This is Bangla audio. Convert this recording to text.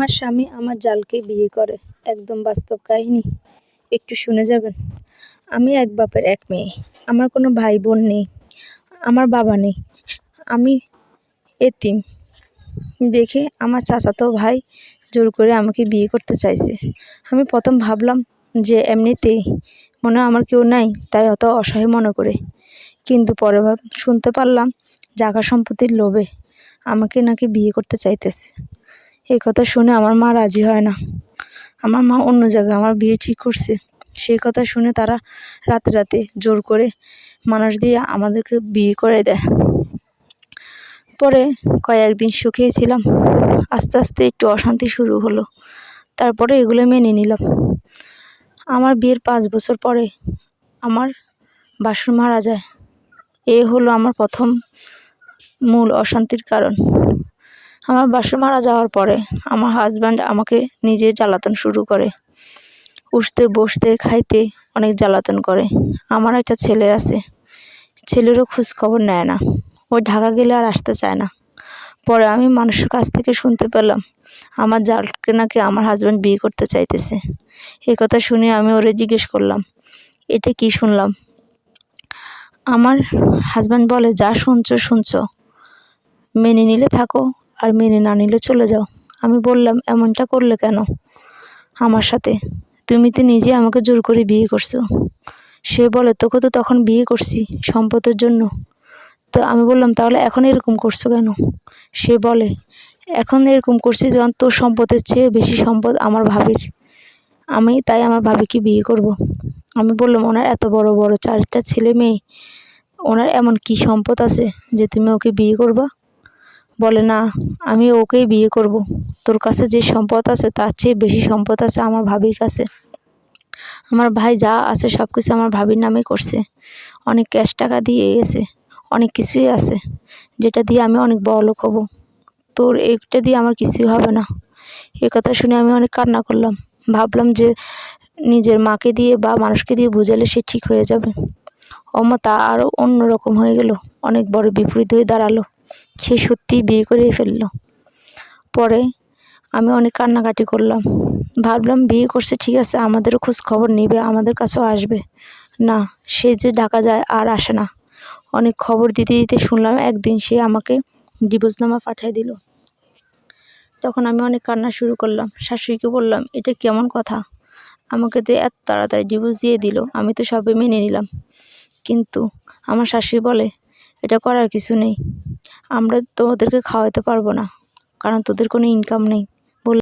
আমার স্বামী আমার জালকে বিয়ে করে, একদম বাস্তব কাহিনী। একটু শুনে যাবেন। আমি এক বাপের এক মেয়ে, আমার কোনো ভাই বোন নেই, আমার বাবা নেই, আমি এতিম। দেখে আমার চাচাতো ভাই জোর করে আমাকে বিয়ে করতে চাইছে। আমি প্রথম ভাবলাম যে এমনিতেই মনে হয় আমার কেউ নাই, তাই অত অসহায় মনে করে। কিন্তু পরে শুনতে পারলাম জায়গা সম্পত্তির লোভে আমাকে নাকি বিয়ে করতে চাইতেছে। এই কথা শুনে আমার মা রাজি হয় না। আমার মা অন্য জায়গায় আমার বিয়ে ঠিক করছে। সেই কথা শুনে তারা রাতে রাতে জোর করে মানুষ দিয়ে আমাদেরকে বিয়ে করে দেয়। পরে কয়েকদিন সুখেই ছিলাম, আস্তে আস্তে একটু অশান্তি শুরু হলো। তারপরে এগুলো মেনে নিলাম। আমার বিয়ের 5 বছর পরে আমার বাসুর মারা যায়। এ হলো আমার প্রথম মূল অশান্তির কারণ। আমার বাসুর মারা যাওয়ার পরে আমার হাজব্যান্ড আমাকে নিজে জ্বালাতন শুরু করে। উঠতে বসতে খাইতে অনেক জ্বালাতন করে। আমার একটা ছেলে আছে, ছেলেরও খোঁজ খবর নেয় না। ও ঢাকা গেলে আর আসতে চায় না। পরে আমি মানুষের কাছ থেকে শুনতে পেলাম আমার জালকে নাকি আমার হাজব্যান্ড বিয়ে করতে চাইতেছে। এই কথা শুনে আমি ওরে জিজ্ঞেস করলাম, এটা কি শুনলাম? আমার হাজব্যান্ড বলে, যা শুনছো মেনে নিলে থাকো, আর মেনে না নিলে চলে যাও। আমি বললাম, এমনটা করলে কেন আমার সাথে? তুমি তো নিজে আমাকে জোর করে বিয়ে করছো। সে বলে, তোকে তো তখন বিয়ে করছি সম্পদের জন্য। তো আমি বললাম, তাহলে এখন এরকম করছো কেন? সে বলে, এখন এরকম করছি যখন তোর সম্পদের চেয়ে বেশি সম্পদ আমার ভাবির, আমি তাই আমার ভাবিকে বিয়ে করব। আমি বললাম, ওনার এত বড় বড় 4টা ছেলে মেয়ে, ওনার এমন কি সম্পদ আছে যে তুমি ওকে বিয়ে করবা? বলে, না, আমি ওকেই বিয়ে করব। তোর কাছে যে সম্পদ আছে তার চেয়ে বেশি সম্পদ আছে আমার ভাবির কাছে। আমার ভাই যা আছে সব কিছু আমার ভাবির নামে করছে। অনেক ক্যাশ টাকা দিয়ে গেছে, অনেক কিছুই আছে যেটা দিয়ে আমি অনেক বড়লোক হব। তোর এইটা দিয়ে আমার কিছুই হবে না। এ কথা শুনে আমি অনেক কান্না করলাম। ভাবলাম যে নিজের মাকে দিয়ে বা মানুষকে দিয়ে বুঝালে সে ঠিক হয়ে যাবে। তা আরও অন্যরকম হয়ে গেল, অনেক বড় বিপরীত হয়ে দাঁড়ালো। সে সত্যিই বিয়ে করে ফেললো। পরে আমি অনেক কান্নাকাটি করলাম। ভাবলাম বিয়ে করছে ঠিক আছে, আমাদেরও খোঁজ খবর নেবে, আমাদের কাছেও আসবে না। সে যে ঢাকা যায় আর আসে না। অনেক খবর দিতে দিতে শুনলাম একদিন সে আমাকে ডিভোর্সনামা পাঠিয়ে দিল। তখন আমি অনেক কান্না শুরু করলাম। শাশুড়িকে বললাম, এটা কেমন কথা? আমাকে তো এত তাড়াতাড়ি ডিভোর্স দিয়ে দিল। আমি তো সবে মেনে নিলাম। কিন্তু আমার শাশুড়ি বলে, এটা করার কিছু নেই, আমরা তোদেরকে খাওয়াতে পারবো না, কারণ তোদের কোনো ইনকাম নেই।